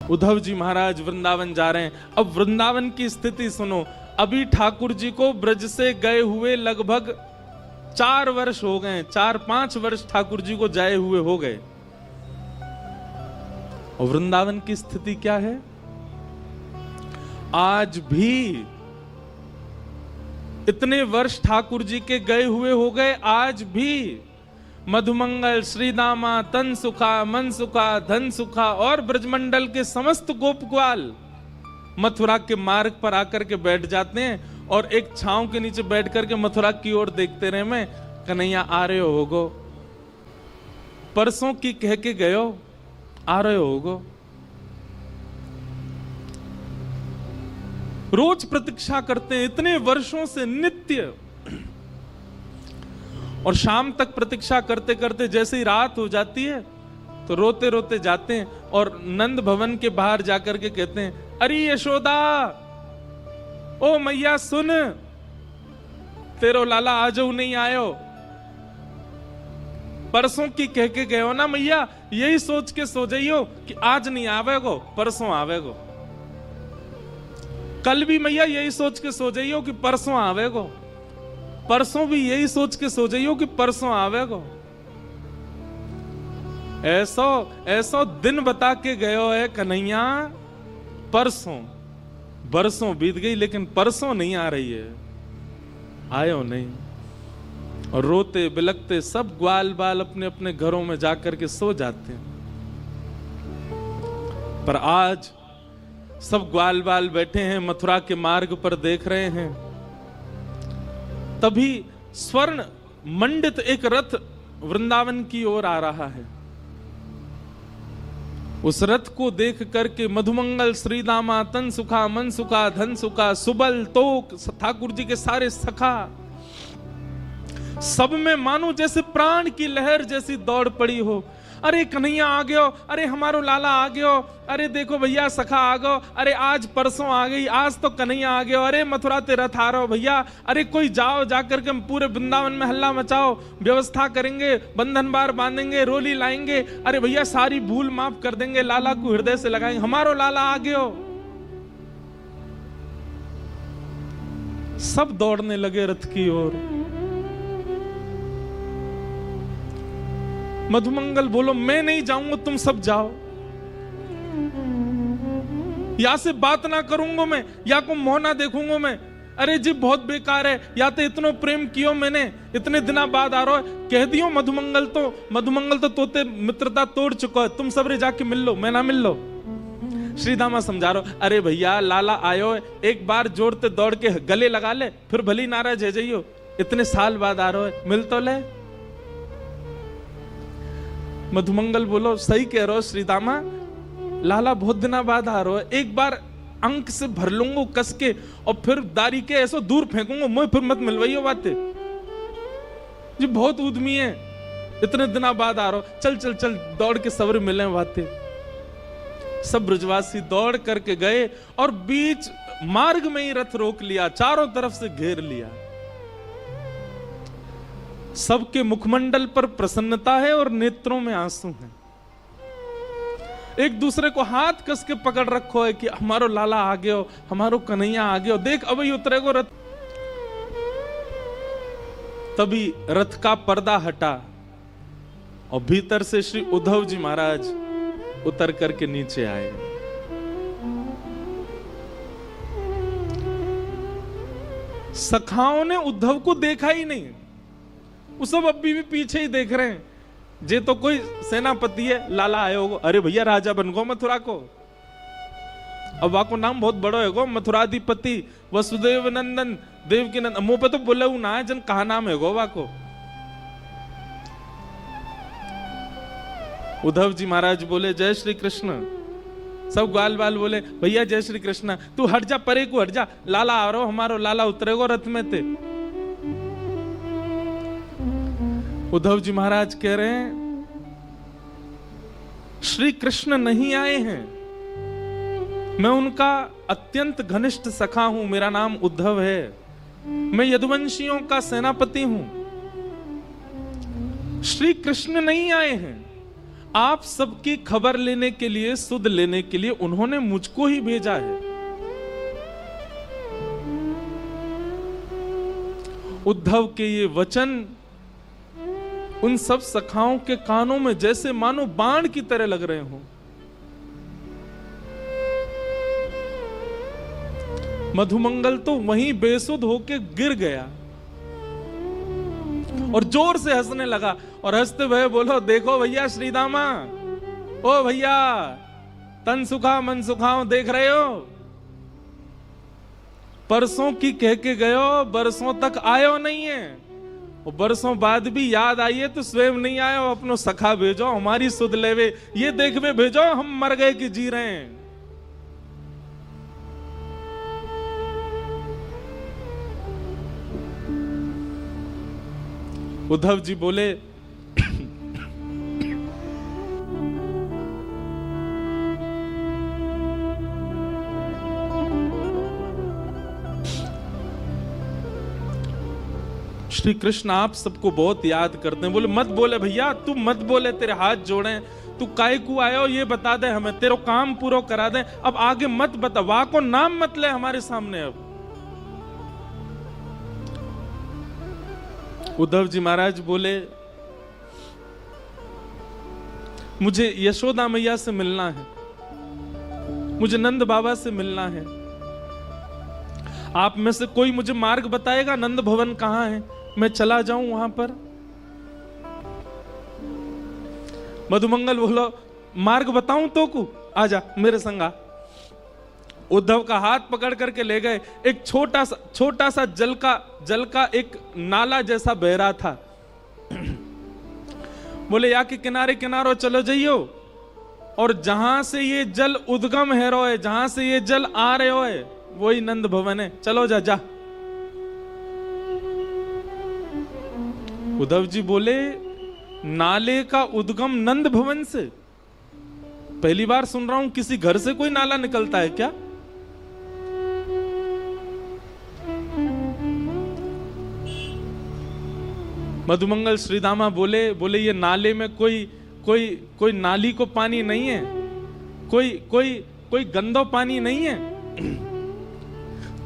उद्धव जी महाराज वृंदावन जा रहे हैं। अब वृंदावन की स्थिति सुनो। अभी ठाकुर जी को ब्रज से गए हुए लगभग 4 वर्ष हो गए, 4-5 वर्ष ठाकुर जी को जाए हुए हो गए। और वृंदावन की स्थिति क्या है? आज भी इतने वर्ष ठाकुर जी के गए हुए हो गए, आज भी मधुमंगल, श्रीदामा, तन सुखा, मन सुखा, धन सुखा और ब्रजमंडल के समस्त गोप ग्वाल मथुरा के मार्ग पर आकर के बैठ जाते हैं और एक छांव के नीचे बैठ करके मथुरा की ओर देखते रहे। मैं कन्हैया आ रहे होगो, परसों की कह के गयो, आ रहे होगो। रोज प्रतीक्षा करते हैं इतने वर्षों से नित्य, और शाम तक प्रतीक्षा करते करते जैसे ही रात हो जाती है तो रोते रोते जाते हैं और नंद भवन के बाहर जाकर के कहते हैं, अरे यशोदा, ओ मैया सुन, तेरो लाला आजो नहीं आयो। परसों की कह के गयो ना मैया, यही सोच के सो जाइयो कि आज नहीं आवेगो, परसों आवेगो। कल भी मैया यही सोच के सो जाइयो कि परसों आवेगो, परसों भी यही सोच के सो जाइयो कि परसों आवेगो। ऐसो दिन बता के गयो है कन्हैया, परसों बरसों बीत गई लेकिन परसों नहीं आ रही है, आयो नहीं। और रोते बिलखते सब ग्वाल बाल अपने अपने घरों में जाकर के सो जाते हैं। पर आज सब ग्वाल बाल बैठे हैं मथुरा के मार्ग पर देख रहे हैं। तभी स्वर्ण मंडित एक रथ वृंदावन की ओर आ रहा है। उस रथ को देख करके मधुमंगल, श्रीदामा, तन सुखा, मन सुखा, धन सुखा, सुबल, तोक, ठाकुर जी के सारे सखा, सब में मानो जैसे प्राण की लहर जैसी दौड़ पड़ी हो। अरे कन्हैया आ गयो, अरे हमारो लाला आ गयो, अरे देखो भैया सखा आ गयो, अरे आज परसों आ गई, आज तो कन्हैया आ गयो, अरे मथुरा ते रथ आ रहो भैया, अरे कोई जाओ, जाकर के पूरे वृंदावन में हल्ला मचाओ, व्यवस्था करेंगे, बंधन बार बांधेंगे, रोली लाएंगे, अरे भैया सारी भूल माफ कर देंगे, लाला को हृदय से लगाएंगे, हमारो लाला आ गयो। सब दौड़ने लगे रथ की ओर। मधुमंगल बोलो, मैं नहीं जाऊंगा, तुम सब जाओ, या से बात ना करूंगा मैं, या को मुंह ना देखूंगा मैं। अरे जी बहुत बेकार है, या तो इतना प्रेम कियो मैंने, इतने दिना बाद आ रहा है, कह दियो मधुमंगल तो तोते मित्रता तोड़ चुका है, तुम सब रे जाके मिल लो, मैं ना मिल लो। श्रीदामा समझा रहा, अरे भैया लाला आयो, एक बार जोड़ते दौड़ के गले लगा ले, फिर भली नाराज है जाइयो, इतने साल बाद आ रहा है, मिल तो ले। मधुमंगल बोलो, सही कह रहे हो श्रीदामा, लाला बहुत दिना बाद आ रहा है, एक बार अंक से भर लूंगा कस के और फिर दारी के ऐसो दूर फेंकूंगा, मुझे फिर मत मिलवाइयो बातें जी, बहुत उद्यमी है, इतने दिना बाद आ रहा हो, चल चल चल दौड़ के सब्र मिले बातें। सब ब्रजवासी दौड़ करके गए और बीच मार्ग में ही रथ रोक लिया, चारों तरफ से घेर लिया। सबके मुखमंडल पर प्रसन्नता है और नेत्रों में आंसू हैं। एक दूसरे को हाथ कस के पकड़ रखो है कि हमारो लाला आ गयो, हमारो कन्हैया आ गयो, देख अब ही उतरेगो रथ। तभी रथ का पर्दा हटा और भीतर से श्री उद्धव जी महाराज उतर करके नीचे आए। सखाओं ने उद्धव को देखा ही नहीं, वो सब अभी भी पीछे ही देख रहे हैं। जे तो कोई सेनापति है, लाला आयो गो, अरे भैया राजा बन गो मथुरा को, अब वाको नाम बहुत बड़ो है गो, मथुराधिपति वसुदेव नंदन देवकी नंदन, मुंह पे तो बोले ना है जन, कहा नाम है गो वाको। उद्धव जी महाराज बोले, जय श्री कृष्ण। सब ग्वाल बाल बोले, भैया जय श्री कृष्ण, तू हट जा, परे को हट जा, लाला आ रहा, हमारो लाला उतरेगो रथ में ते। उद्धव जी महाराज कह रहे हैं, श्री कृष्ण नहीं आए हैं, मैं उनका अत्यंत घनिष्ठ सखा हूं, मेरा नाम उद्धव है, मैं यदुवंशियों का सेनापति हूं। श्री कृष्ण नहीं आए हैं, आप सबकी खबर लेने के लिए, सुध लेने के लिए उन्होंने मुझको ही भेजा है। उद्धव के ये वचन उन सब सखाओं के कानों में जैसे मानो बाण की तरह लग रहे हों। मधुमंगल तो वहीं बेसुध होके गिर गया और जोर से हंसने लगा और हंसते हुए बोलो, देखो भैया श्रीदामा, ओ भैया, तन सुखा मन सुखाओ, देख रहे हो? परसों की कह के गयो, बरसों तक आयो नहीं है, और बरसों बाद भी याद आई है तो स्वयं नहीं आयो, अपनो सखा भेजो, हमारी सुध लेवे, ये देखवे भेजो हम मर गए कि जी रहे हैं। उद्धव जी बोले, श्री कृष्ण आप सबको बहुत याद करते हैं। बोले मत बोले भैया, तू मत बोले, तेरे हाथ जोड़े, तू काय को आयो ये बता दे हमें, तेरा काम पूरा करा दे, अब आगे मत बता, वाह को नाम मत ले हमारे सामने। अब उद्धव जी महाराज बोले, मुझे यशोदा मैया से मिलना है, मुझे नंद बाबा से मिलना है, आप में से कोई मुझे मार्ग बताएगा, नंद भवन कहां है, मैं चला जाऊं वहां पर। मधुमंगल बोलो, मार्ग बताऊं तो को, आजा मेरे संग आ। उद्धव का हाथ पकड़ करके ले गए। एक छोटा सा जल का एक नाला जैसा बह रहा था। बोले या के किनारे किनारो चलो जाइयो, और जहां से ये जल उद्गम है रोए, जहां से ये जल आ रहे हो है, वही नंद भवन है, चलो जा जा। उद्धव जी बोले, नाले का उद्गम नंद भवन से? पहली बार सुन रहा हूं, किसी घर से कोई नाला निकलता है क्या? मधुमंगल श्रीदामा बोले ये नाले में कोई नाली को पानी नहीं है, कोई गंदो पानी नहीं है।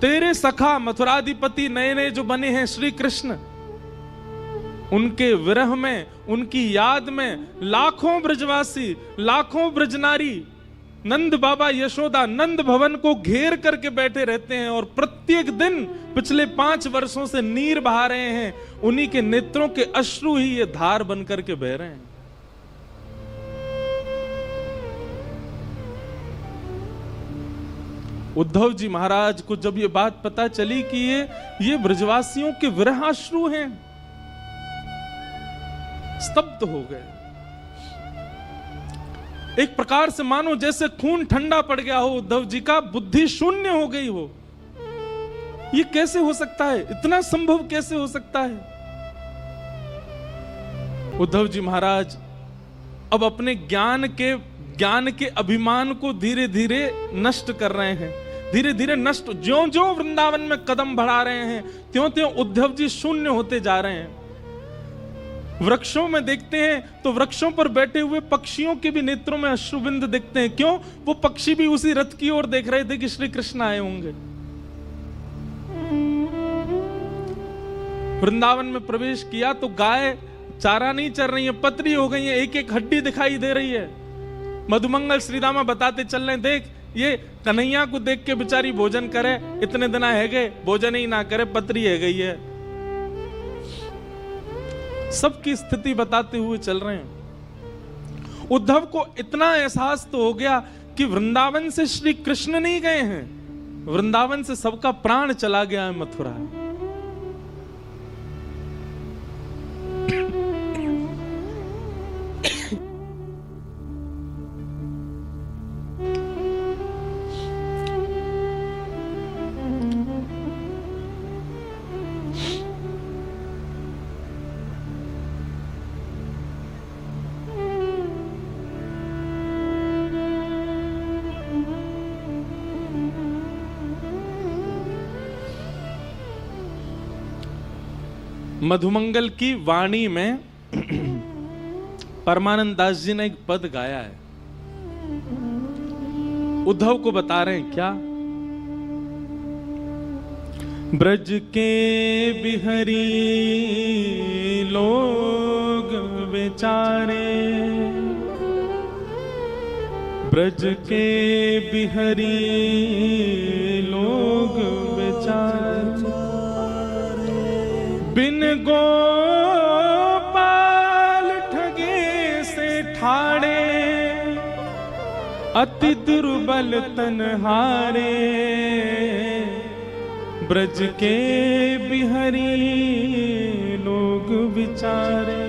तेरे सखा मथुराधिपति नए नए जो बने हैं श्री कृष्ण, उनके विरह में, उनकी याद में लाखों ब्रजवासी, लाखों ब्रजनारी नंद बाबा यशोदा नंद भवन को घेर करके बैठे रहते हैं, और प्रत्येक दिन पिछले 5 वर्षों से नीर बहा रहे हैं। उन्हीं के नेत्रों के अश्रु ही ये धार बन करके बह रहे हैं। उद्धव जी महाराज को जब ये बात पता चली कि ये ब्रजवासियों के विरहाश्रु हैं, स्तब्ध हो गए। एक प्रकार से मानो जैसे खून ठंडा पड़ गया हो उद्धव जी का, बुद्धि शून्य हो गई हो। ये कैसे हो सकता है? इतना संभव कैसे हो सकता है? उद्धव जी महाराज अब अपने ज्ञान के अभिमान को धीरे धीरे नष्ट कर रहे हैं, धीरे धीरे नष्ट। ज्यों ज्यों वृंदावन में कदम बढ़ा रहे हैं, त्यों त्यों उद्धव जी शून्य होते जा रहे हैं। वृक्षों में देखते हैं तो वृक्षों पर बैठे हुए पक्षियों के भी नेत्रों में अश्रुबिंद दिखते हैं। क्यों? वो पक्षी भी उसी रथ की ओर देख रहे थे कि श्री कृष्ण आए होंगे। वृंदावन में प्रवेश किया तो गाय चारा नहीं चर रही है, पतरी हो गई है, एक एक हड्डी दिखाई दे रही है। मधुमंगल श्रीदामा बताते चल रहे, देख ये कन्हैया को देख के बेचारी भोजन करे, इतने दिन है गए भोजन ही ना करे, पतरी है गई है। सबकी स्थिति बताते हुए चल रहे हैं। उद्धव को इतना एहसास तो हो गया कि वृंदावन से श्री कृष्ण नहीं गए हैं, वृंदावन से सबका प्राण चला गया है मथुरा। मधुमंगल की वाणी में परमानंद दास जी ने एक पद गाया है, उद्धव को बता रहे हैं क्या? ब्रज के बिहरी लोग बेचारे, ब्रज के बिहरी लोग बेचारे, बिन गोपाल ठगे से ठाड़े, अति दुर्बल तनहारे, ब्रज के बिहरी लोग बिचारे।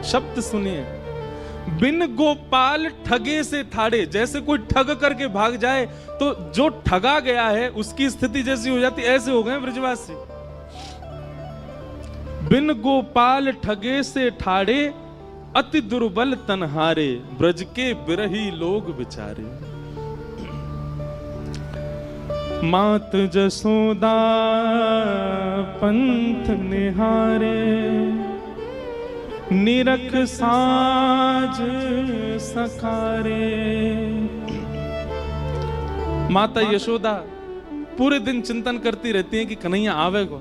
शब्द सुनिए, बिन गोपाल ठगे से ठाड़े। जैसे कोई ठग करके भाग जाए तो जो ठगा गया है उसकी स्थिति जैसी हो जाती, ऐसे हो गए ब्रजवासी। बिन गोपाल ठगे से ठाड़े, अति दुर्बल तनहारे, ब्रज के बिरही लोग बिचारे। मात जसोदा पंथ निहारे, निरख साज सकारे। माता यशोदा पूरे दिन चिंतन करती रहती हैं कि कन्हैया आवेगो।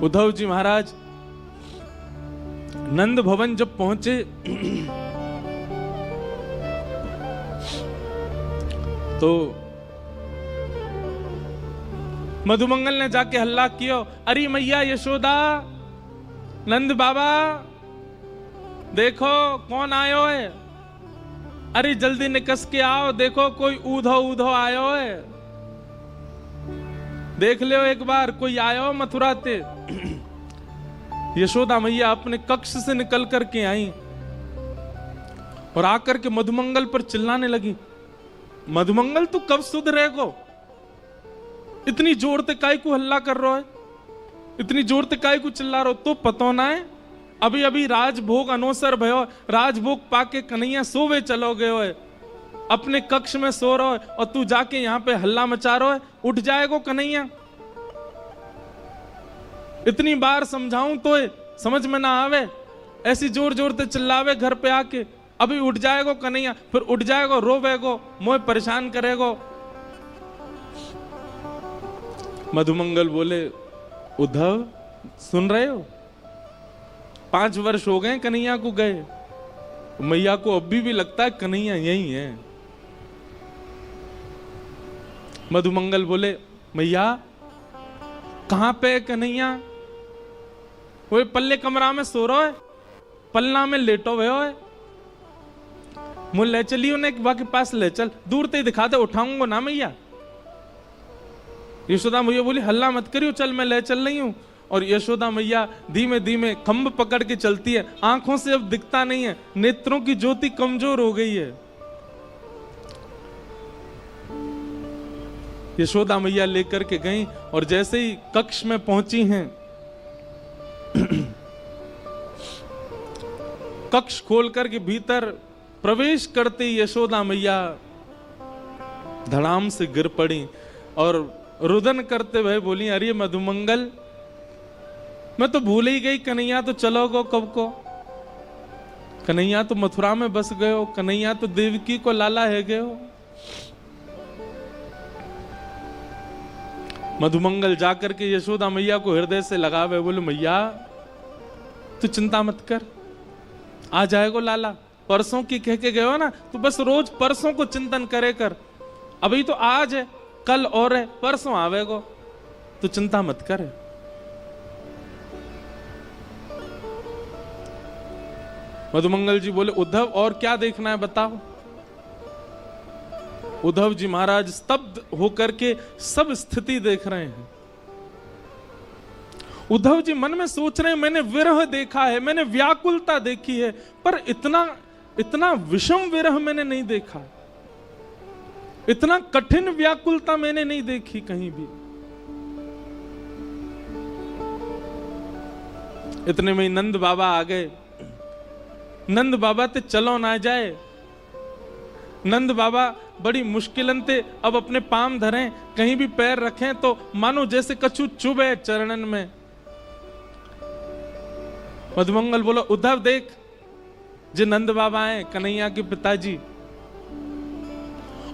उद्धव जी महाराज नंद भवन जब पहुंचे तो मधुमंगल ने जाके हल्ला किया, अरे मैया यशोदा, नंद बाबा देखो कौन आयो है, अरे जल्दी निकस के आओ, देखो कोई ऊधो ऊधो आयो है, देख ले एक बार कोई आयो मथुरा ते। यशोदा मैया अपने कक्ष से निकल करके आई और आकर के मधुमंगल पर चिल्लाने लगी, मधुमंगल तू कब सुधरेगो? इतनी जोर ते काय को हल्ला कर रहा है, इतनी जोर ते काय को चिल्ला रहा हो? तो पतो ना है अभी अभी राजभोग अनोसर भयो, राजभोग पाके कन्हैया सोवे चलो गयो है, अपने कक्ष में सो रहा है और तू जाके यहाँ पे हल्ला मचा रहा है, उठ जाएगो कन्हैया? इतनी बार समझाऊं तो समझ में ना आवे, ऐसी जोर जोर ते चिल्लावे घर पे आके, अभी उठ जाएगो कन्हैया, फिर उठ जाएगो रोवेगो, मोए परेशान करेगो। मधुमंगल बोले, उद्धव सुन रहे हो, 5 वर्ष हो गए कन्हैया को गए, मैया को अभी भी लगता है कन्हैया यही है। मधुमंगल बोले, मैया कहां पे है कन्हैया? वो पल्ले कमरा में सो रहा है, पलना में लेटो हुए है, मुझे ले चलियो ने के पास ले चल, दूर ते दिखा दे, उठाऊंगा ना मैया। यशोदा मैया बोली, हल्ला मत करियो, चल मैं ले चल रही हूं। और यशोदा मैया धीमे धीमे खंभ पकड़ के चलती है, आंखों से अब दिखता नहीं है, नेत्रों की ज्योति कमजोर हो गई है। यशोदा मैया लेकर के गई और जैसे ही कक्ष में पहुंची हैं, कक्ष खोलकर के भीतर प्रवेश करते ही यशोदा मैया धड़ाम से गिर पड़ी और रुदन करते हुए बोली, अरे मधुमंगल, मैं तो भूल ही गई, कन्हैया तो चलो गो कब को, कन्हैया तो मथुरा में बस गए हो, कन्हैया तो देवकी को लाला है गए हो। मधुमंगल जाकर के यशोदा मैया को हृदय से लगावे, बोले मैया तू चिंता मत कर, आ जाएगो लाला, परसों की कह के गए हो ना, तू बस रोज परसों को चिंतन करे कर, अभी तो आज है, कल और है, परसों आवेगो, तू चिंता मत कर। मधुमंगल जी बोले, उद्धव और क्या देखना है बताओ। उद्धव जी महाराज स्तब्ध होकर के सब स्थिति देख रहे हैं। उद्धव जी मन में सोच रहे हैं, मैंने विरह देखा है, मैंने व्याकुलता देखी है, पर इतना विषम विरह मैंने नहीं देखा, इतना कठिन व्याकुलता मैंने नहीं देखी कहीं भी। इतने में नंद बाबा आ गए। नंद बाबा ते चलो ना जाए, नंद बाबा बड़ी मुश्किलन ते अब अपने पाम धरें, कहीं भी पैर रखें तो मानो जैसे कछु चुभे चरणन में। मधुमंगल बोला उद्धव देख, जे नंद बाबा हैं कन्हैया के पिताजी,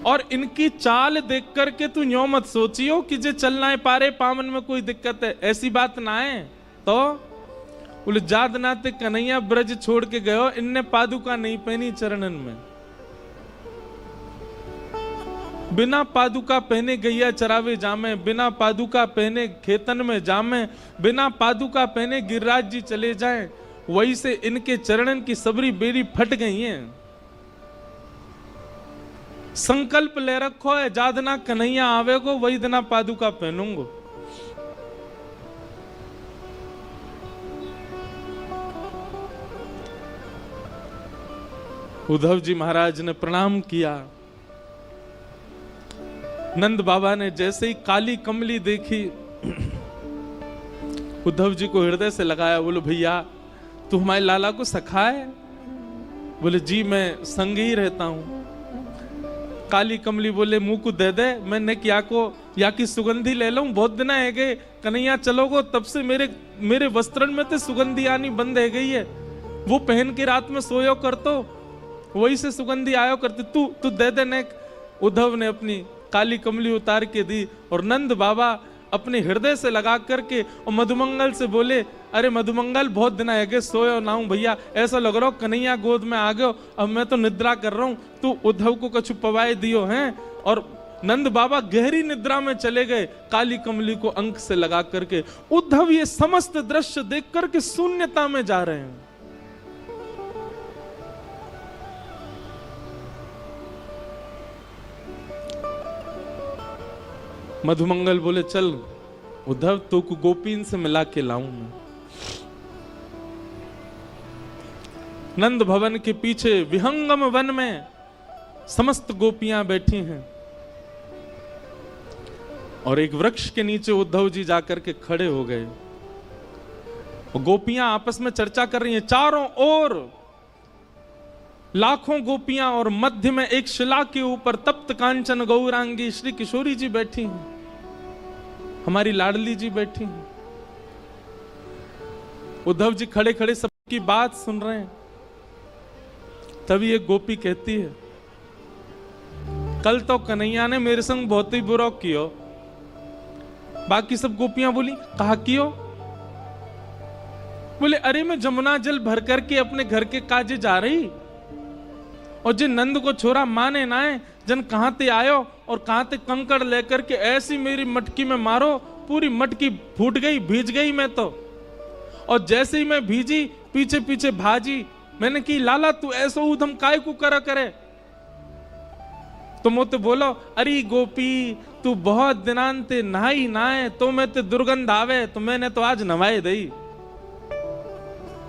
और इनकी चाल देख करके तू यूं मत सोचियो कि जे चलना है पारे पावन में कोई दिक्कत है, ऐसी बात ना है। तो बोले जाद नाते कन्हैया ब्रज छोड़ के गयो, इनने पादुका नहीं पहनी चरणन में, बिना पादुका पहने गैया चरावे जामे, बिना पादुका पहने खेतन में जामे, बिना पादुका पहने गिरिराज जी चले जाएं, वही से इनके चरणन की सबरी बेरी फट गई है। संकल्प ले रखो है, जादना कन्हैया आवेगो वही दिना पादुका पहनूंगो। उद्धव जी महाराज ने प्रणाम किया। नंद बाबा ने जैसे ही काली कमली देखी, उद्धव जी को हृदय से लगाया। बोलो भैया तू हमारे लाला को सखा है? बोले जी मैं संग ही रहता हूं। काली कमली बोले मुंह को दे दे, मैंने क्या को या की सुगंधी ले लूं, बहुत दिन है गए कन्हैया चलोगो तब से मेरे वस्त्रन में तो सुगंधी आनी बंद है गई है, वो पहन के रात में सोयो कर तो वही से सुगंधी आयो करते, तू दे दे ने। उद्धव ने अपनी काली कमली उतार के दी और नंद बाबा अपने हृदय से लगा करके और मधुमंगल से बोले अरे मधुमंगल बहुत दिन आएगे सोयो ना हूं भैया, ऐसा लग रहा हो कन्हैया गोद में आ गयो, अब मैं तो निद्रा कर रहा हूं, तू उद्धव को कछु पवाए दियो हैं। और नंद बाबा गहरी निद्रा में चले गए, काली कमली को अंक से लगा करके। उद्धव ये समस्त दृश्य देख करके शून्यता में जा रहे हैं। मधुमंगल बोले चल उद्धव तो को गोपीन से मिला के लाऊं मैं। नंद भवन के पीछे विहंगम वन में समस्त गोपियां बैठी हैं और एक वृक्ष के नीचे उद्धव जी जाकर के खड़े हो गए और गोपियां आपस में चर्चा कर रही हैं। चारों ओर लाखों गोपियां और मध्य में एक शिला के ऊपर तप्त कांचन गौरांगी श्री किशोरी जी बैठी हैं, हमारी लाडली जी बैठी हैं। उद्धव जी खड़े खड़े सबकी बात सुन रहे हैं। तभी एक गोपी कहती है कल तो कन्हैया ने मेरे संग बहुत ही बुरा कियो। बाकी सब गोपियां बोली कहा कियो? बोले अरे मैं जमुना जल भर करके अपने घर के काजे जा रही और जिन नंद को छोरा माने ना है, जन कहां ते आयो और कहां ते कंकड़ लेकर के ऐसी मेरी मटकी में मारो, पूरी मटकी फूट गई, भीज गई मैं तो। और जैसे ही मैं भीजी पीछे पीछे भाजी, मैंने की लाला तू ऐसो उधम काय को करा करे? तो मोते बोलो अरे गोपी तू बहुत दिनांते नहाई नाए तो मैं ते दुर्गंध आवे, तो मैंने तो आज नवाए दई।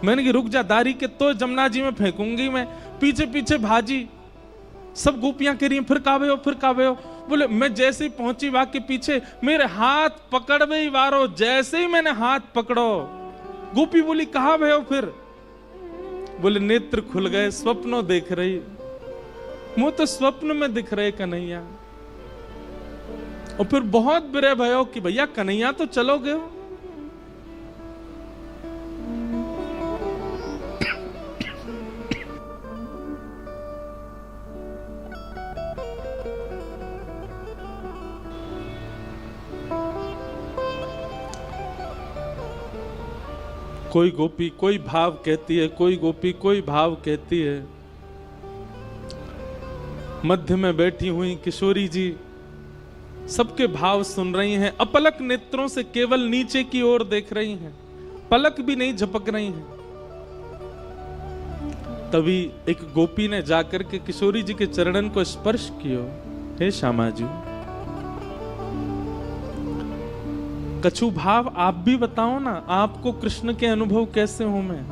मैंने की रुक जा दारी के तो जमुना जी में फेंकूंगी मैं। पीछे पीछे भाजी, सब गोपियां कह रही फिर कावे हो फिर कावे हो। बोले मैं जैसे ही पहुंची वहां के पीछे मेरे हाथ पकड़वे ही वारो, जैसे ही मैंने हाथ पकड़ो गोपी बोली कहा भय हो फिर? बोले नेत्र खुल गए, स्वप्नों देख रही, मुंह तो स्वप्न में दिख रहे कन्हैया। और फिर बहुत बुरे भयो कि भैया कन्हैया तो चलोगे हो। कोई गोपी कोई भाव कहती है, कोई गोपी कोई भाव कहती है। मध्य में बैठी हुई किशोरी जी सबके भाव सुन रही हैं, अपलक नेत्रों से केवल नीचे की ओर देख रही हैं, पलक भी नहीं झपक रही हैं। तभी एक गोपी ने जाकर के किशोरी जी के चरणन को स्पर्श किया। हे श्यामा जी, कछु भाव आप भी बताओ ना, आपको कृष्ण के अनुभव कैसे हो? मैं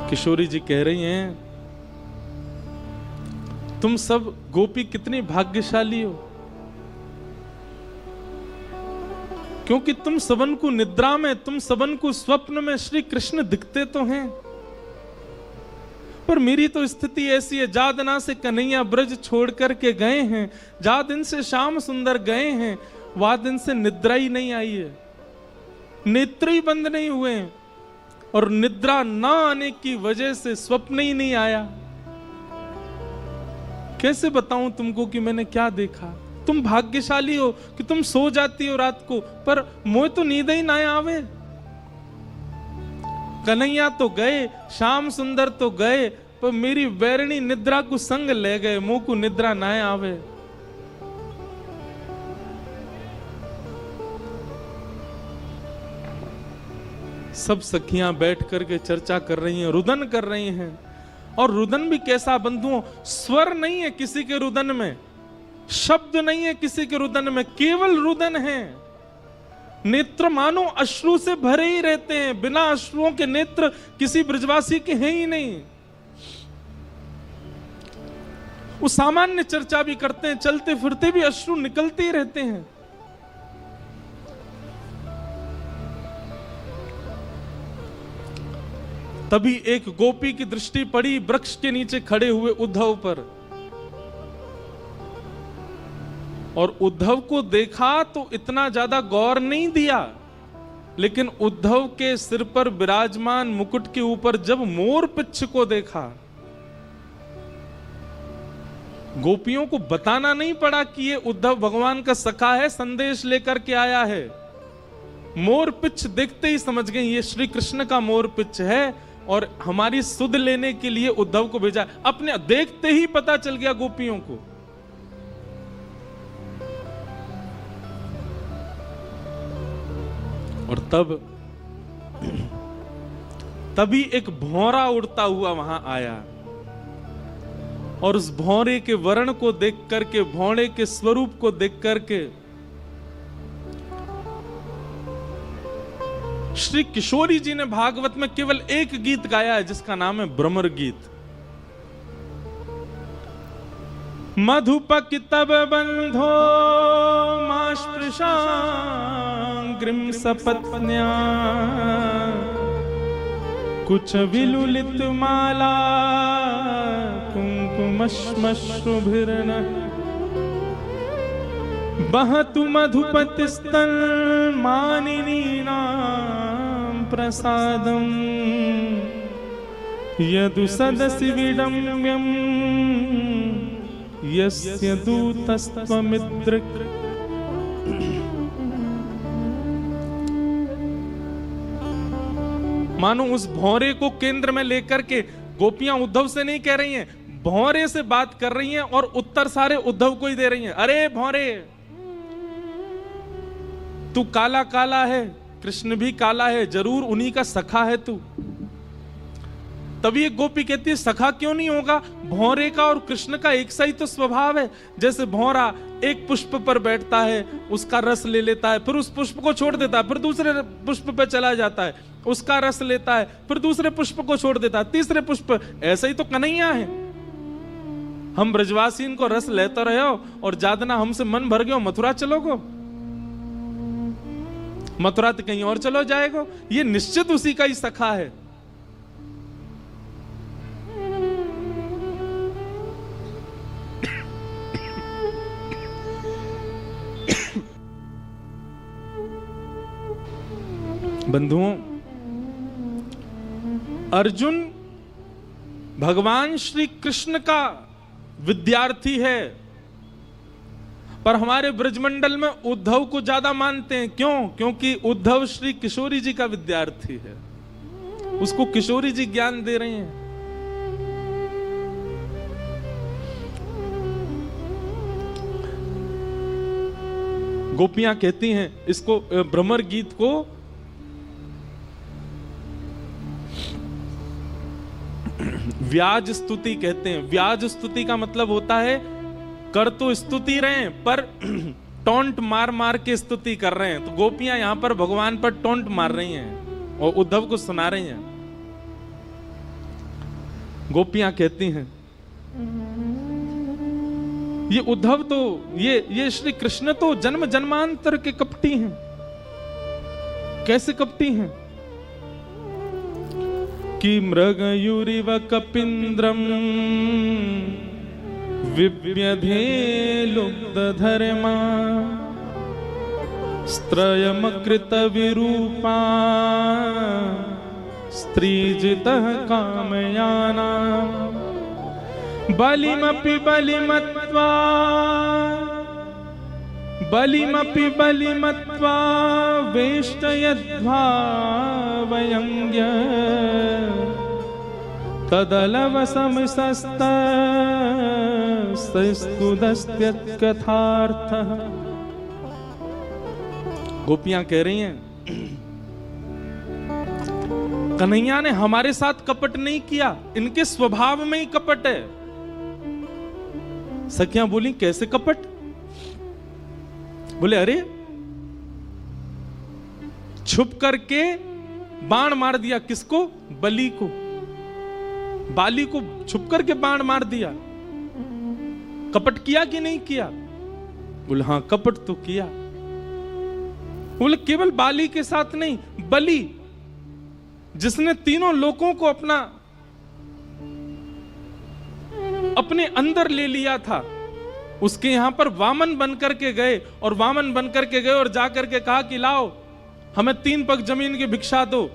किशोरी जी कह रही हैं तुम सब गोपी कितनी भाग्यशाली हो, क्योंकि तुम सबन को निद्रा में, तुम सबन को स्वप्न में श्री कृष्ण दिखते तो हैं, पर मेरी तो स्थिति ऐसी है, जादना से कन्हैया ब्रज छोड़ करके गए हैं, जा दिन से श्याम सुंदर गए हैं वह दिन से निद्रा ही नहीं आई है, नेत्र ही बंद नहीं हुए हैं, और निद्रा न आने की वजह से स्वप्न ही नहीं आया। कैसे बताऊं तुमको कि मैंने क्या देखा? तुम भाग्यशाली हो कि तुम सो जाती हो रात को, पर मोए तो नींद ही ना आवे। कन्हैया तो गए, श्याम सुंदर तो गए, पर मेरी बैरणी निद्रा को संग ले गए, मुंह को निद्रा ना आवे। सब सखियां बैठ करके चर्चा कर रही हैं, रुदन कर रही हैं। और रुदन भी कैसा बंधुओं, स्वर नहीं है किसी के रुदन में, शब्द नहीं है किसी के रुदन में, केवल रुदन है। नेत्र मानो अश्रु से भरे ही रहते हैं, बिना अश्रुओं के नेत्र किसी ब्रजवासी के हैं ही नहीं। वो सामान्य चर्चा भी करते हैं, चलते फिरते भी अश्रु निकलते ही रहते हैं। तभी एक गोपी की दृष्टि पड़ी वृक्ष के नीचे खड़े हुए उद्धव पर, और उद्धव को देखा तो इतना ज्यादा गौर नहीं दिया, लेकिन उद्धव के सिर पर विराजमान मुकुट के ऊपर जब मोर पिच्छ को देखा, गोपियों को बताना नहीं पड़ा कि ये उद्धव भगवान का सखा है, संदेश लेकर के आया है। मोर पिच्छ देखते ही समझ गए ये श्री कृष्ण का मोर पिच्छ है, और हमारी सुध लेने के लिए उद्धव को भेजा। अपने देखते ही पता चल गया गोपियों को। और तभी एक भौरा उड़ता हुआ वहां आया, और उस भौरे के वर्ण को देख करके, भौरे के स्वरूप को देख करके श्री किशोरी जी ने भागवत में केवल एक गीत गाया है, जिसका नाम है भ्रमर गीत। मधुपक तब बंधो मास्पृशांग्रिम सपत्न्या, कुछ विलुलित माला कुंकुमश्मश्रुभिर्न, बहतु मधुपतिस्तन मानिनीनां प्रसादं, यदु सदसि विडम्यं यस्य दूतस्त्वमिद्रिक्। मानो उस भौरे को केंद्र में लेकर के गोपियां उद्धव से नहीं कह रही हैं, भौरे से बात कर रही हैं, और उत्तर सारे उद्धव को ही दे रही हैं। अरे भौरे, तू काला काला है, कृष्ण भी काला है, जरूर उन्हीं का सखा है तू। तभी एक गोपी कहती है सखा क्यों नहीं होगा, भौरे का और कृष्ण का एक सा ही तो स्वभाव है। जैसे भौरा एक पुष्प पर बैठता है, उसका रस ले लेता है, फिर उस पुष्प को छोड़ देता है, फिर दूसरे पुष्प पर चला जाता है, उसका रस लेता है, फिर दूसरे पुष्प को छोड़ देता है, तीसरे पुष्प। ऐसा ही तो कन्हैया है। हम ब्रजवासी इनको रस लेते रहे हो, और जादना हमसे मन भर गयो, मथुरा चलोगो, मथुरा तो कहीं और चलो जाएगो। ये निश्चित उसी का ही सखा है। बंधुओं, अर्जुन भगवान श्री कृष्ण का विद्यार्थी है, पर हमारे ब्रजमंडल में उद्धव को ज्यादा मानते हैं। क्यों? क्योंकि उद्धव श्री किशोरी जी का विद्यार्थी है, उसको किशोरी जी ज्ञान दे रहे हैं। गोपियां कहती हैं इसको, भ्रमर गीत को व्याज स्तुति कहते हैं। व्याज स्तुति का मतलब होता है कर तो स्तुति रहे हैं, पर टोंट मार मार के स्तुति कर रहे हैं। तो गोपियां यहां पर भगवान पर टोंट मार रही हैं और उद्धव को सुना रही हैं। गोपियां कहती हैं ये उद्धव तो, ये श्री कृष्ण तो जन्म जन्मांतर के कपटी हैं। कैसे कपटी हैं? कि मृगयुरिव कपिंद्रम विव्यधे लुब्धधर्मा, स्त्रयमकृत विरूपा स्त्रीजितः कामयाना बलिमपि बलिमत्वा वेष्टयद्भावयङ्ग्य तदलवसमस्तस्तस्तुदस्त्यत्कथार्थः। गोपियां कह रही हैं, कन्हैया ने हमारे साथ कपट नहीं किया, इनके स्वभाव में ही कपट है। सखियां बोली, कैसे कपट? बोले, अरे छुप करके बाण मार दिया। किसको? बलि को, बाली को छुप करके बाण मार दिया। कपट किया कि नहीं किया? बोले, हाँ कपट तो किया। बोले, केवल बाली के साथ नहीं, बलि जिसने तीनों लोगों को अपने अंदर ले लिया था, उसके यहां पर वामन बनकर के गए और वामन बनकर के गए और जाकर के कहा कि लाओ हमें 3 पग जमीन की भिक्षा दो।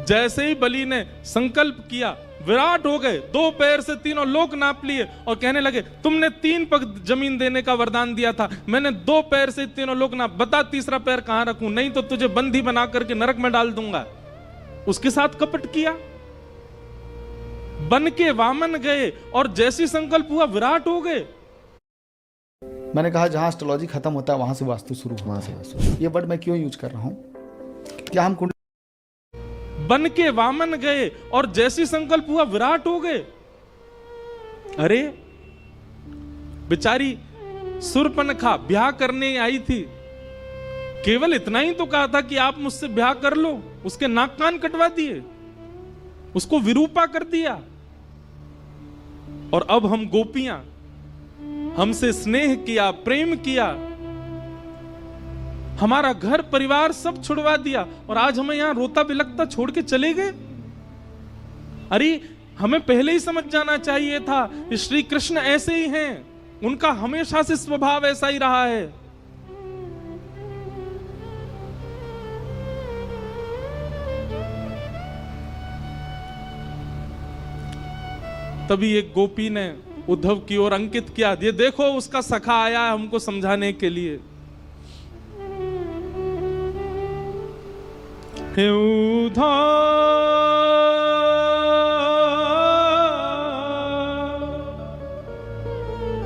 जैसे ही बलि ने संकल्प किया, विराट हो गए, 2 पैर से तीनों लोक नाप लिए और कहने लगे, तुमने 3 पग जमीन देने का वरदान दिया था, मैंने 2 पैर से तीनों लोक नाप, बता तीसरा पैर कहां रखूं, नहीं तो तुझे बंदी बना करके नरक में डाल दूंगा। उसके साथ कपट किया, बन के वामन गए और जैसी संकल्प हुआ विराट हो गए। मैंने कहा जहां एस्ट्रोलॉजी खत्म होता है वहां से वास्तु शुरू, वहां से वास्तु। ये वर्ड मैं क्यों यूज कर रहा हूं? क्या हम बन के वामन गए और जैसी संकल्प हुआ विराट हो गए। अरे बेचारी शूर्पणखा ब्याह करने आई थी, केवल इतना ही तो कहा था कि आप मुझसे ब्याह कर लो, उसके नाक कान कटवा दिए, उसको विरूपा कर दिया। और अब हम गोपियां, हमसे स्नेह किया, प्रेम किया, हमारा घर परिवार सब छुड़वा दिया और आज हमें यहां रोता बिलखता छोड़ के चले गए। अरे हमें पहले ही समझ जाना चाहिए था, श्री कृष्ण ऐसे ही हैं, उनका हमेशा से स्वभाव ऐसा ही रहा है। तभी एक गोपी ने उद्धव की ओर अंकित किया, ये देखो उसका सखा आया है हमको समझाने के लिए। हे उद्धव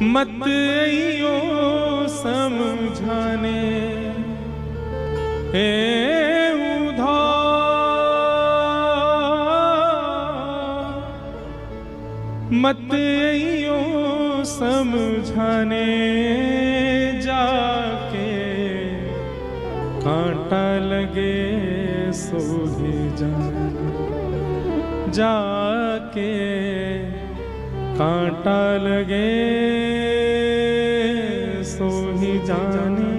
मत आइयो समझाने, हे मत आइयो समझाने, जाके कांटा लगे सो ही जाने, जाके कांटा लगे सो ही जाने।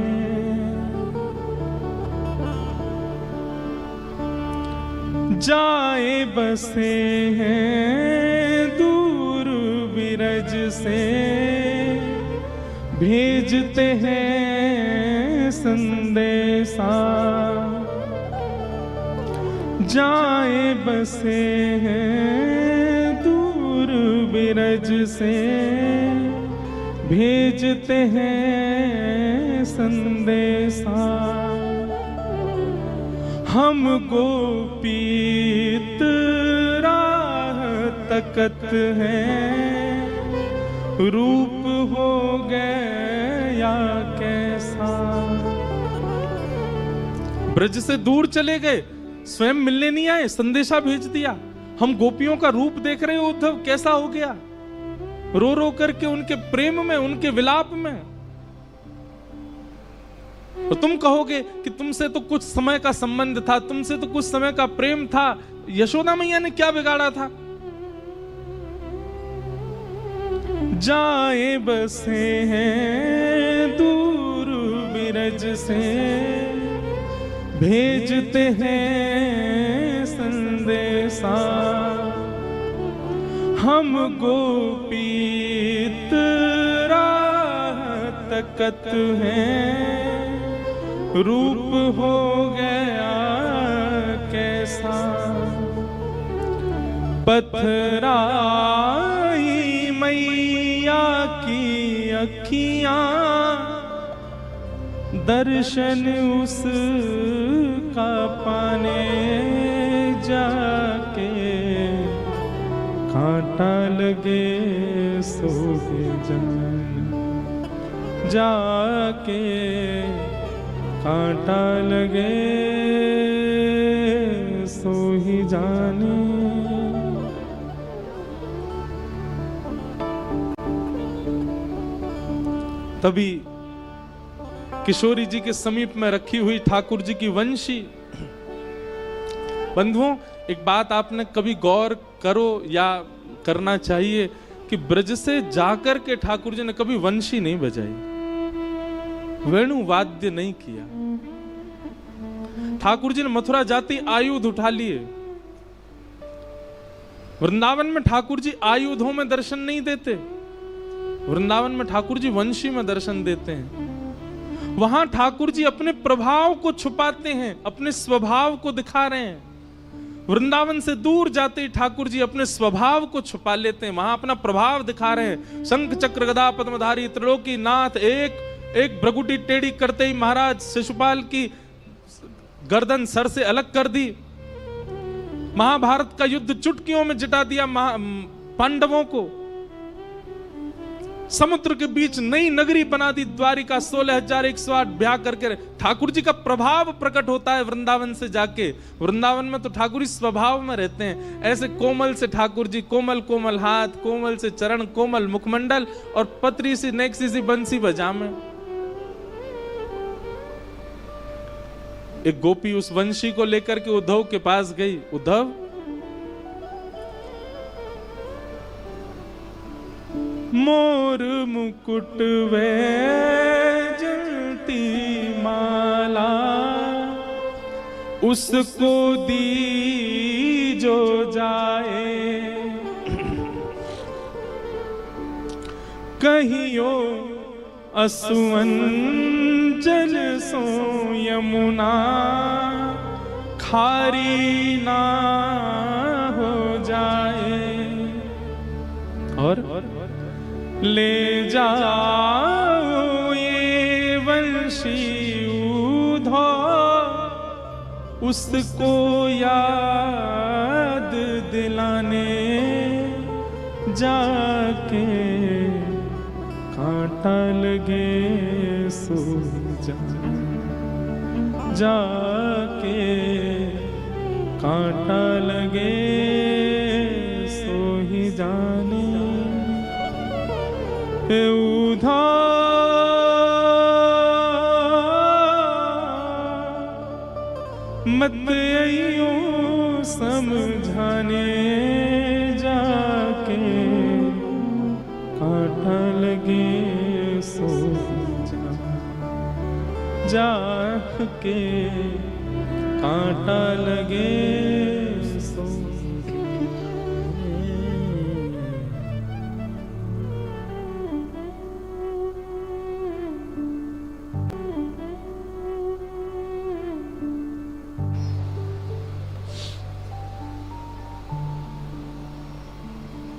जाए बसे हैं दूर विरज से, भेजते हैं संदेशा। जाए बसे हैं दूर विरज से, भेजते हैं संदेशा। हम गोपीत राह तकत हैं, रूप हो गया कैसा। ब्रज से दूर चले गए, स्वयं मिलने नहीं आए, संदेशा भेज दिया। हम गोपियों का रूप देख रहे हो उद्धव, कैसा हो गया, रो रो करके उनके प्रेम में, उनके विलाप में। तो तुम कहोगे कि तुमसे तो कुछ समय का संबंध था, तुमसे तो कुछ समय का प्रेम था, यशोदा मैया ने क्या बिगाड़ा था। जाए बसे हैं दूर विरज से, भेजते हैं संदेशा। हम गोपीत राह तकत हैं, रूप हो गया कैसा, पथराई मैया की अखियां, दर्शन उसका पाने जाके, कांटा लगे सो जान, जाके कांटा लगे सो ही जाने। तभी किशोरी जी के समीप में रखी हुई ठाकुर जी की वंशी। बंधुओं, एक बात आपने कभी गौर करो या करना चाहिए कि ब्रज से जाकर के ठाकुर जी ने कभी वंशी नहीं बजाई, वेणु वाद्य नहीं किया। ठाकुर जी ने मथुरा जाती आयुध उठा लिए। वृंदावन में ठाकुर जी आयुधों में दर्शन नहीं देते, वृंदावन में ठाकुर जी वंशी में दर्शन देते हैं। वहां ठाकुर जी अपने प्रभाव को छुपाते हैं, अपने स्वभाव को दिखा रहे हैं। वृंदावन से दूर जाते ही ठाकुर जी अपने स्वभाव को छुपा लेते हैं, वहां अपना प्रभाव दिखा रहे हैं। शंख चक्र गदा पद्मधारी त्रिलोकी नाथ, एक भ्रगुटी टेढ़ी करते ही महाराज शिशुपाल की गर्दन सर से अलग कर दी। महाभारत का युद्ध चुटकियों में जिता दिया पांडवों को। समुद्र के बीच नई नगरी बना दी द्वारिका, 16,108 ब्याह करके। ठाकुर जी का प्रभाव प्रकट होता है वृंदावन से जाके। वृंदावन में तो ठाकुर जी स्वभाव में रहते हैं। ऐसे कोमल से ठाकुर जी, कोमल कोमल हाथ, कोमल से चरण, कोमल मुखमंडल और पतरी सी नेक्सी सी बंसी बजामे। एक गोपी उस वंशी को लेकर के उद्धव के पास गई। उद्धव, मोर मुकुट वैजंती माला, उसको दी जो जाए, कहियो असुवन जल सो यमुना, खारी ना हो जाए। और ले जाओ ये वंशी उद्धव, उसको याद दिलाने जाके, कांटा लगे सो जाके, कांटा लगे सो ही जाने। मत आइयो समझाने जाके, कांटा लगे सो जाके, कांटा लगे सो।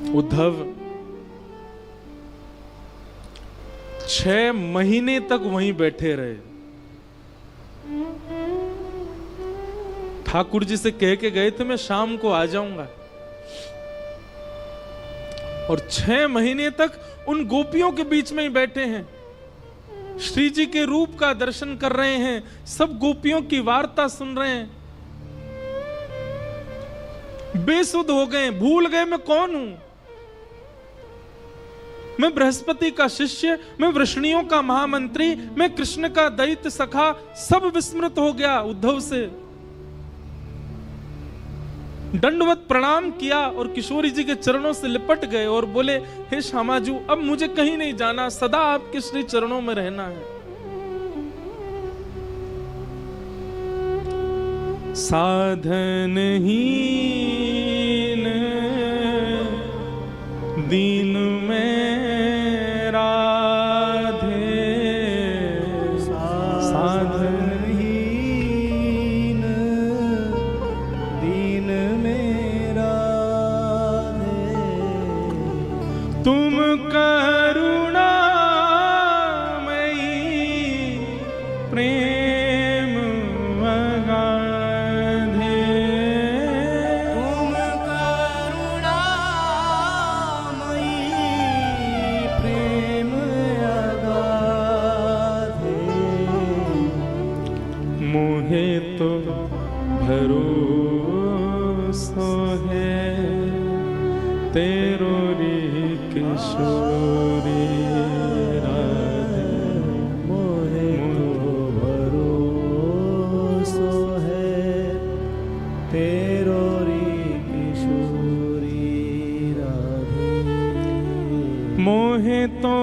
उद्धव 6 महीने तक वहीं बैठे रहे। ठाकुर जी से कह के गए थे मैं शाम को आ जाऊंगा, और 6 महीने तक उन गोपियों के बीच में ही बैठे हैं। श्री जी के रूप का दर्शन कर रहे हैं, सब गोपियों की वार्ता सुन रहे हैं। बेसुध हो गए, भूल गए मैं कौन हूं। मैं बृहस्पति का शिष्य, मैं वृष्णियों का महामंत्री, मैं कृष्ण का दैत्य सखा, सब विस्मृत हो गया उद्धव से। दंडवत प्रणाम किया और किशोरी जी के चरणों से लिपट गए और बोले, हे श्यामाजू, अब मुझे कहीं नहीं जाना, सदा आपके श्री चरणों में रहना है। साधनहीन दीन में राधे, साधनहीन तुम करुणामयी प्रेम अगाधे, तुम करुणामयी प्रेम अगाधे, मोहे तो भरोसा है तेरो रे किशोरी राधे, मोहे तो भरोसा है तेरो रे किशोरी राधे, मोहे तो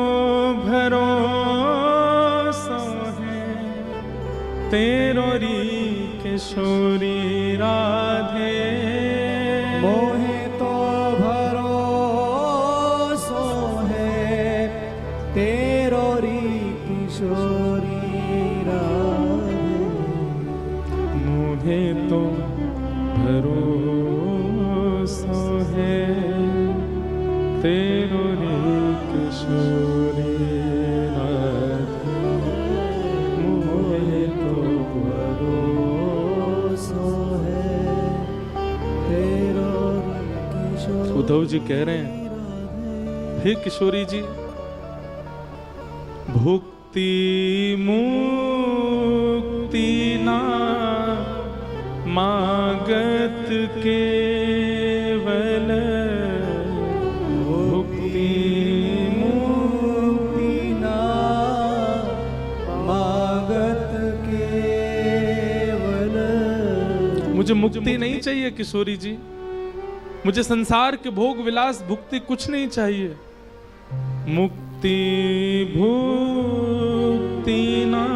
भरोसा है तेरो री किशोरी राधे, मोहे तो भरोसा है तेरो री किशोरी राधे, मोहे तो भरोसा है तेरो रे किशोरी राधे, मोहे तो भरोसा है तेरो री किशोरी। उद्धव जी कह रहे हैं, हे किशोरी जी, भुक्ति मुक्ति ना मागत केवल, भुक्ति मुक्ति ना मागत केवल, मुझे मुक्ति नहीं चाहिए किशोरी जी, मुझे संसार के भोग विलास भुक्ति कुछ नहीं चाहिए। मुक्ति भुक्ति ना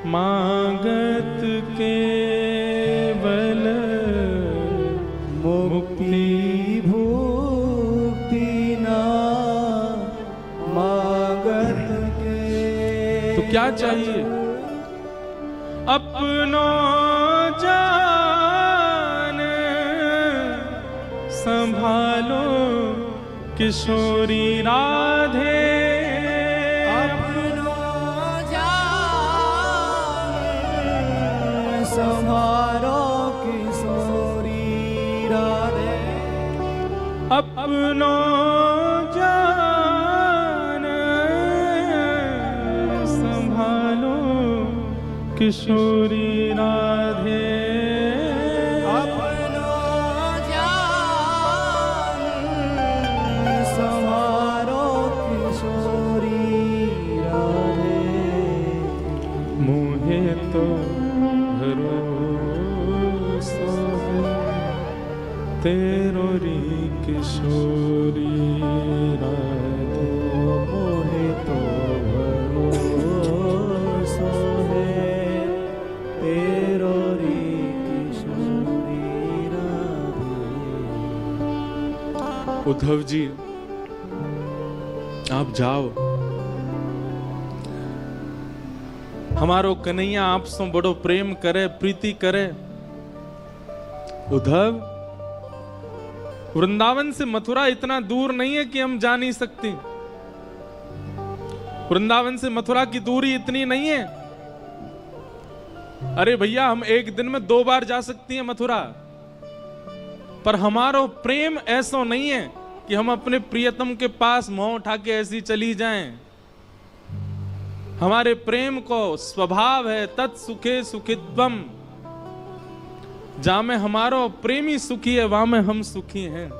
मागत केवल, मुक्ति भुक्ति ना मागत के। तो क्या चाहिए? अपनो जान संभालो किशोरी राधे, अपनो जान संभालो किशोरी राधे, अपनो जान संभालो किशोरी राधे, अपनो जान संभालो किशोरी राधे, मोहे तो भरोसा है तेरो री किशोरी राधे, मोहे तो भरोसा है तेरो री किशोरी राधे। उद्धव जी आप जाओ, हमारो कन्हैया आपसे बड़ो प्रेम करे, प्रीति करे। उद्धव, वृंदावन से मथुरा इतना दूर नहीं है कि हम जा नहीं सकते। वृंदावन से मथुरा की दूरी इतनी नहीं है। अरे भैया, हम एक दिन में 2 बार जा सकती हैं मथुरा, पर हमारो प्रेम ऐसा नहीं है कि हम अपने प्रियतम के पास मुंह उठा के ऐसी चली जाएं। हमारे प्रेम को स्वभाव है तत्सुखे सुखित्वम, जहां में हमारो प्रेमी सुखी है वहां में हम सुखी हैं।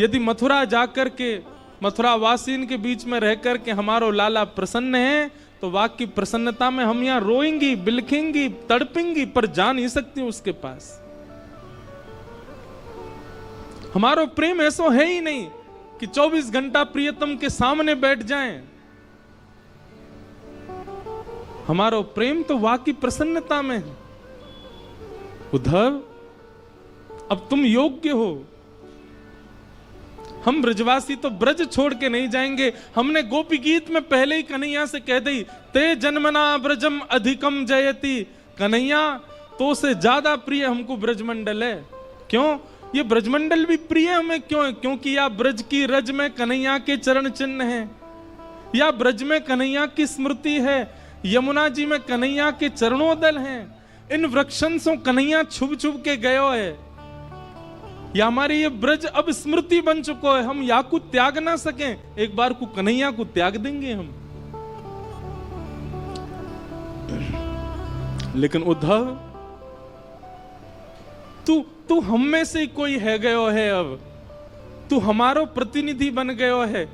यदि मथुरा जाकर के मथुरा वासीन के बीच में रह कर के हमारो लाला प्रसन्न है, तो वाक की प्रसन्नता में हम यहाँ रोएंगी, बिलखेंगी, तड़पेंगी, पर जा नहीं सकती उसके पास। हमारो प्रेम ऐसा है ही नहीं कि 24 घंटा प्रियतम के सामने बैठ जाएं। हमारो प्रेम तो वाकई प्रसन्नता में है। उद्धव, अब तुम योग्य हो। हम ब्रजवासी तो ब्रज छोड़ के नहीं जाएंगे। हमने गोपी गीत में पहले ही कन्हैया से कह दी, ते जन्मना ब्रजम अधिकम जयति। कन्हैया, तो से ज्यादा प्रिय हमको ब्रजमंडल है। क्यों? ये ब्रजमंडल भी प्रिय हमें क्यों है? क्योंकि या ब्रज की रज में कन्हैया के चरण चिन्ह हैं, या ब्रज में कन्हैया की स्मृति है, यमुना जी में कन्हैया के चरणोदल हैं। इन वृक्षन से कन्हैया छुप छुप के गयो है, या हमारे ये ब्रज अब स्मृति बन चुको है। हम या को त्याग ना सकें, एक बार को कन्हैया को त्याग देंगे हम। लेकिन उद्धव, तू हम में से कोई है गयो है, अब तू हमारो प्रतिनिधि बन गयो है।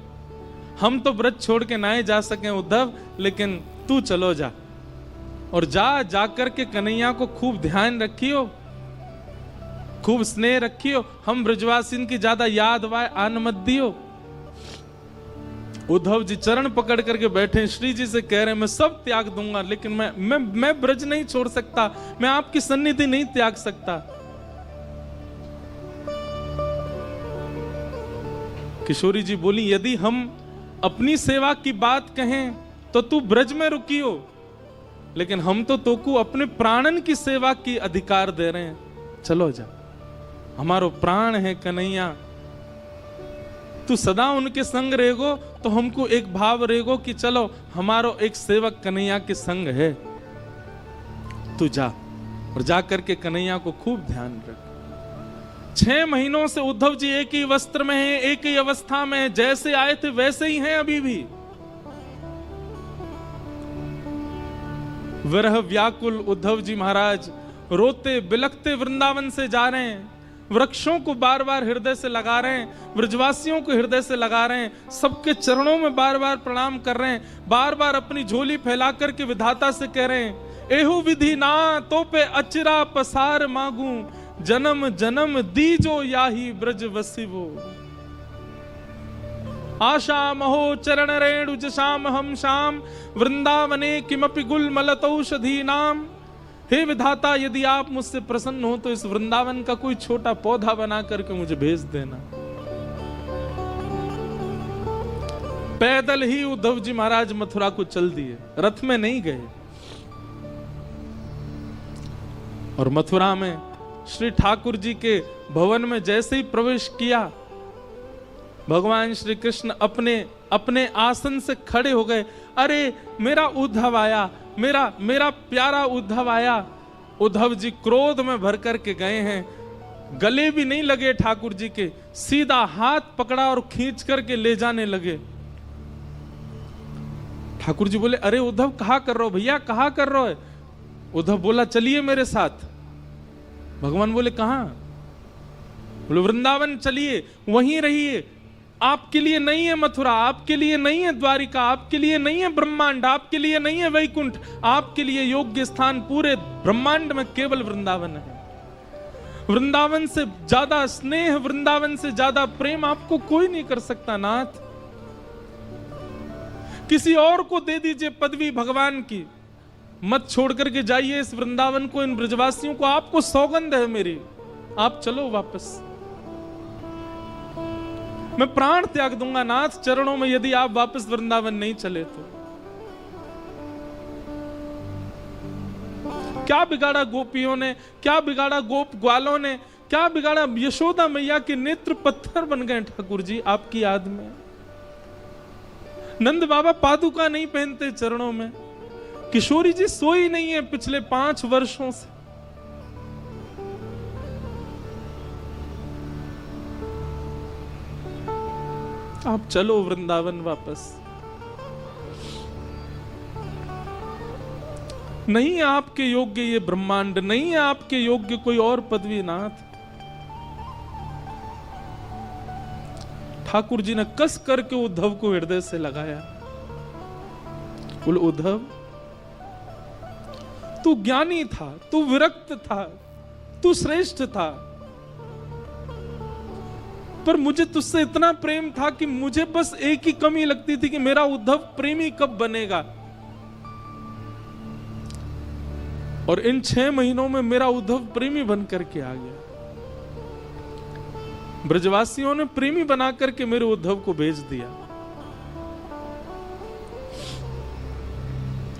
हम तो ब्रज छोड़ के ना जा सके उद्धव, लेकिन तू चलो जा, और जाकर के कन्हैया को खूब ध्यान रखियो, खूब स्नेह रखियो। हम ब्रजवासिन की ज्यादा याद वाय आन मत दियो। उद्धव जी चरण पकड़ करके बैठे, श्री जी से कह रहे हैं मैं सब त्याग दूंगा, लेकिन मैं ब्रज नहीं छोड़ सकता, मैं आपकी सन्निधि नहीं त्याग सकता। किशोरी जी बोली, यदि हम अपनी सेवा की बात कहें तो तू ब्रज में रुकियो, लेकिन हम तो तोको अपने प्राणन की सेवा की अधिकार दे रहे हैं। चलो जा, हमारो प्राण है कन्हैया, तू सदा उनके संग रहेगो तो हमको एक भाव रहेगो कि चलो हमारो एक सेवक कन्हैया के संग है। तू जा, और जा करके कन्हैया को खूब ध्यान रख। 6 महीनों से उद्धव जी एक ही वस्त्र में हैं, एक ही अवस्था में हैं, जैसे आए थे वैसे ही हैं अभी भी। विरह व्याकुल उद्धव जी महाराज रोते बिलखते वृंदावन से जा रहे हैं। वृक्षों को बार बार हृदय से लगा रहे हैं, ब्रजवासियों को हृदय से लगा रहे हैं, सबके चरणों में बार बार प्रणाम कर रहे हैं, बार बार अपनी झोली फैला करके विधाता से कह रहे हैं, एहु विधि ना तो पे अचरा पसार मांगू, जन्म जन्म दीजो याही ब्रज वसिवो। आशा महो चरण रेणु जशाम हम शाम, वृंदावने किमपि गुल मलतौषधि नाम। हे विधाता, यदि आप मुझसे प्रसन्न हो तो इस वृंदावन का कोई छोटा पौधा बना करके मुझे भेज देना। पैदल ही उद्धव जी महाराज मथुरा को चल दिए, रथ में नहीं गए। और मथुरा में श्री ठाकुर जी के भवन में जैसे ही प्रवेश किया, भगवान श्री कृष्ण अपने आसन से खड़े हो गए। अरे मेरा उद्धव आया, मेरा प्यारा उद्धव आया। उद्धव जी क्रोध में भर करके गए हैं, गले भी नहीं लगे ठाकुर जी के, सीधा हाथ पकड़ा और खींच करके ले जाने लगे। ठाकुर जी बोले, अरे उद्धव कहा कर रहे हो भैया, कहा कर रहे हो? उद्धव बोला, चलिए मेरे साथ। भगवान बोले, कहां? बोले, वृंदावन चलिए, वहीं रहिए। आपके लिए नहीं है मथुरा, आपके लिए नहीं है द्वारिका, आपके लिए नहीं है ब्रह्मांड, आपके लिए नहीं है वैकुंठ, आपके लिए योग्य स्थान पूरे ब्रह्मांड में केवल वृंदावन है। वृंदावन से ज्यादा स्नेह, वृंदावन से ज्यादा प्रेम आपको कोई नहीं कर सकता नाथ। किसी और को दे दीजिए पदवी भगवान की, मत छोड़ करके जाइए इस वृंदावन को, इन ब्रजवासियों को। आपको सौगंध है मेरी, आप चलो वापस। मैं प्राण त्याग दूंगा नाथ चरणों में, यदि आप वापस वृंदावन नहीं चले तो। क्या बिगाड़ा गोपियों ने, क्या बिगाड़ा गोप ग्वालों ने, क्या बिगाड़ा? यशोदा मैया के नेत्र पत्थर बन गए ठाकुर जी आपकी याद में। नंद बाबा पादुका नहीं पहनते चरणों में। किशोरी जी सोई नहीं है पिछले 5 वर्षों से। आप चलो वृंदावन वापस। नहीं है आपके योग्य ये ब्रह्मांड, नहीं है आपके योग्य कोई और पदवी नाथ। ठाकुर जी ने कस करके उद्धव को हृदय से लगाया। बोले, उद्धव तू ज्ञानी था, तू विरक्त था, तू श्रेष्ठ था, पर मुझे तुझसे इतना प्रेम था कि मुझे बस एक ही कमी लगती थी कि मेरा उद्धव प्रेमी कब बनेगा। और इन 6 महीनों में मेरा उद्धव प्रेमी बन करके आ गया। ब्रजवासियों ने प्रेमी बना करके मेरे उद्धव को भेज दिया।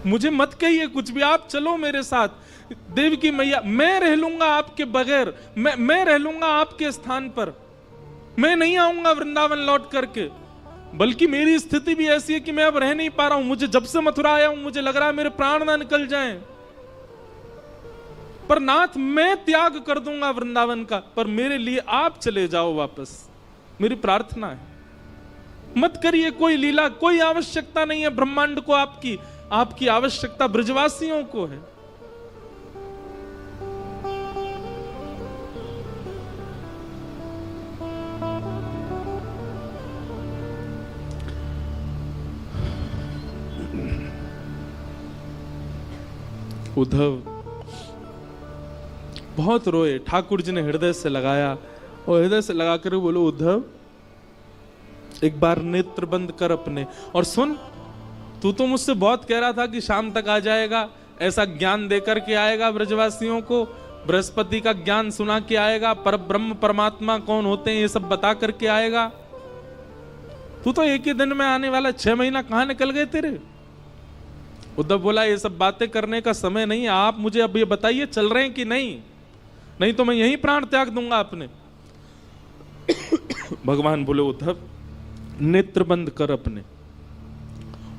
मुझे मत कहिए कुछ भी, आप चलो मेरे साथ। देवकी मैया, मैं रह लूंगा आपके बगैर, मैं रह लूंगा आपके स्थान पर, मैं नहीं आऊंगा वृंदावन लौट करके। बल्कि मेरी स्थिति भी ऐसी है कि मैं अब रह नहीं पा रहा हूं। मुझे जब से मथुरा आया हूं मुझे लग रहा है मेरे प्राण ना निकल जाएं। पर नाथ मैं त्याग कर दूंगा वृंदावन का, पर मेरे लिए आप चले जाओ वापस, मेरी प्रार्थना है। मत करिए कोई लीला, कोई आवश्यकता नहीं है ब्रह्मांड को आपकी, आपकी आवश्यकता ब्रजवासियों को है। उद्धव बहुत रोए, ठाकुर जी ने हृदय से लगाया और हृदय से लगाकर बोलो, उद्धव एक बार नेत्र बंद कर अपने और सुन, तू तो मुझसे बहुत कह रहा था कि शाम तक आ जाएगा, ऐसा ज्ञान देकर के आएगा ब्रजवासियों को, बृहस्पति का ज्ञान सुना के आएगा, पर ब्रह्म परमात्मा कौन होते हैं ये सब बता करके आएगा। तू तो एक ही दिन में आने वाला, 6 महीना कहां निकल गए तेरे। उद्धव बोला ये सब बातें करने का समय नहीं है, आप मुझे अब ये बताइए चल रहे हैं कि नहीं, नहीं तो मैं यही प्राण त्याग दूंगा अपने। भगवान बोले उद्धव नेत्र बंद कर अपने।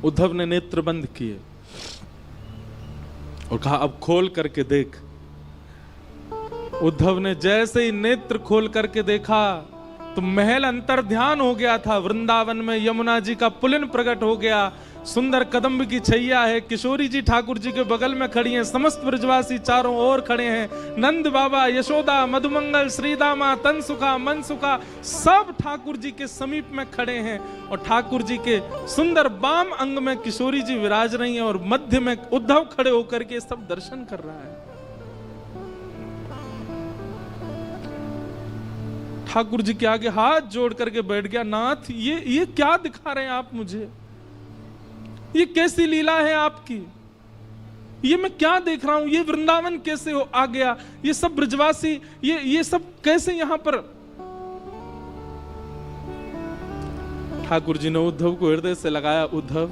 उद्धव ने नेत्र बंद किए और कहा अब खोल करके देख। उद्धव ने जैसे ही नेत्र खोल करके देखा तो महल अंतर ध्यान हो गया था। वृंदावन में यमुना जी का पुलिन प्रकट हो गया, सुंदर कदम्ब की छैया है, किशोरी जी ठाकुर जी के बगल में खड़ी हैं, समस्त ब्रजवासी चारों ओर खड़े हैं, नंद बाबा, यशोदा, मधुमंगल, श्रीदामा, तनसुखा, मनसुखा सब ठाकुर जी के समीप में खड़े हैं और ठाकुर जी के सुंदर बाम अंग में किशोरी जी विराज रही हैं और मध्य में उद्धव खड़े होकर के सब दर्शन कर रहा है। ठाकुर जी के आगे हाथ जोड़ करके बैठ गया, नाथ ये क्या दिखा रहे हैं आप मुझे, ये कैसी लीला है आपकी, ये मैं क्या देख रहा हूं, ये वृंदावन कैसे आ गया, ये सब ब्रजवासी ये सब कैसे यहां पर। ठाकुर जी ने उद्धव को हृदय से लगाया, उद्धव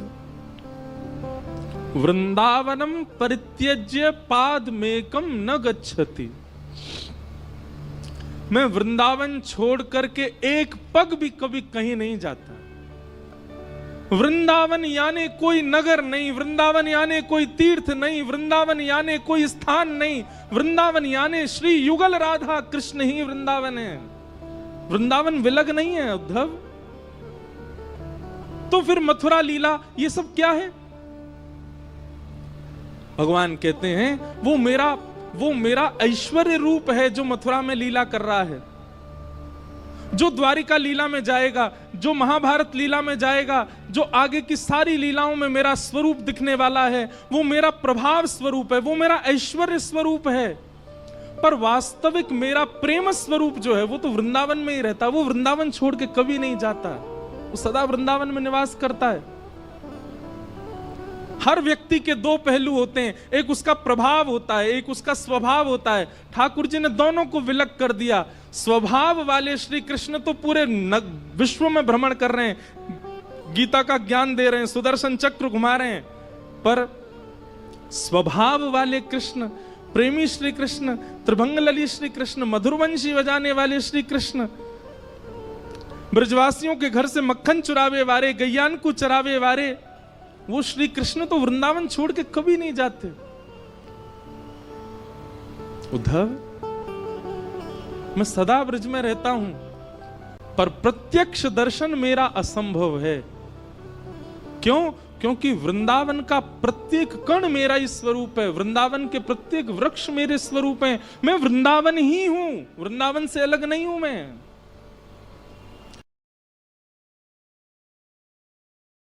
वृंदावनम परित्यज्य पादमेकम न गच्छति। मैं वृंदावन छोड़ करके एक पग भी कभी कहीं नहीं जाता। वृंदावन यानी कोई नगर नहीं, वृंदावन यानी कोई तीर्थ नहीं, वृंदावन यानी कोई स्थान नहीं, वृंदावन यानी श्री युगल राधा कृष्ण ही वृंदावन है। वृंदावन विलग नहीं है उद्धव। तो फिर मथुरा लीला ये सब क्या है। भगवान कहते हैं वो मेरा ऐश्वर्य रूप है जो मथुरा में लीला कर रहा है, जो द्वारिका लीला में जाएगा, जो महाभारत लीला में जाएगा, जो आगे की सारी लीलाओं में मेरा स्वरूप दिखने वाला है, वो मेरा प्रभाव स्वरूप है, वो मेरा ऐश्वर्य स्वरूप है। पर वास्तविक मेरा प्रेम स्वरूप जो है वो तो वृंदावन में ही रहता है। वो वृंदावन छोड़ के कभी नहीं जाता, वो सदा वृंदावन में निवास करता है। हर व्यक्ति के दो पहलू होते हैं, एक उसका प्रभाव होता है, एक उसका स्वभाव होता है। ठाकुर जी ने दोनों को विलग कर दिया। स्वभाव वाले श्री कृष्ण तो पूरे विश्व में भ्रमण कर रहे हैं, गीता का ज्ञान दे रहे हैं, सुदर्शन चक्र घुमा रहे हैं, पर स्वभाव वाले कृष्ण, प्रेमी श्री कृष्ण, त्रिभंग लली श्री कृष्ण, मधुरवंशी बजाने वाले श्री कृष्ण, ब्रजवासियों के घर से मक्खन चुरावे वाले, गैयान को चरावे वाले, वो श्री कृष्ण तो वृंदावन छोड़ के कभी नहीं जाते। उद्धव, मैं सदा ब्रज में रहता हूं, पर प्रत्यक्ष दर्शन मेरा असंभव है। क्यों? क्योंकि वृंदावन का प्रत्येक कण मेरा ही स्वरूप है, वृंदावन के प्रत्येक वृक्ष मेरे स्वरूप हैं। मैं वृंदावन ही हूं, वृंदावन से अलग नहीं हूं मैं।